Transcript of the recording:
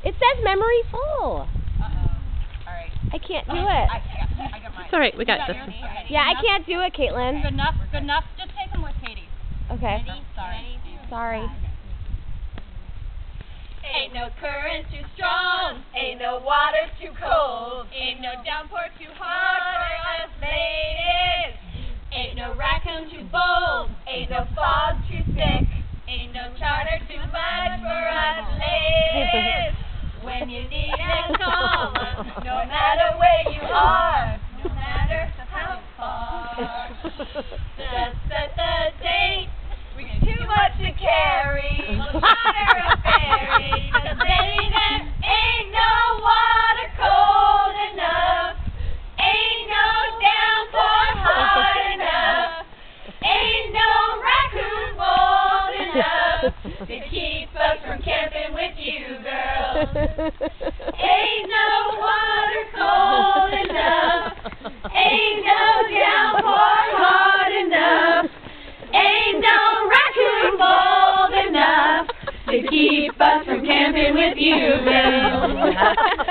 It says memory full. Alright. I can't do it. I got mine. It's alright, we got this. Yeah, I can't do it, Caitlin. Good enough, good enough. Just take them with Katie. Okay. Sorry. Sorry. Ain't no current too strong, ain't no water too cold, ain't no downpour too hard for us ladies, ain't no raccoon too bold, ain't no fog too thick, ain't no charter too much for us ladies. When you need us, call us, no matter where you are, no matter how far. Just set the date, we got too much to carry, we'll charter a ferry, 'cause baby there ain't no water cold enough, ain't no downpour hard enough, ain't no raccoon bold enough to keep us from camping with you, girls. Ain't no water cold enough, ain't no downpour hard enough, ain't no raccoon bold enough to keep us from camping with you, girls.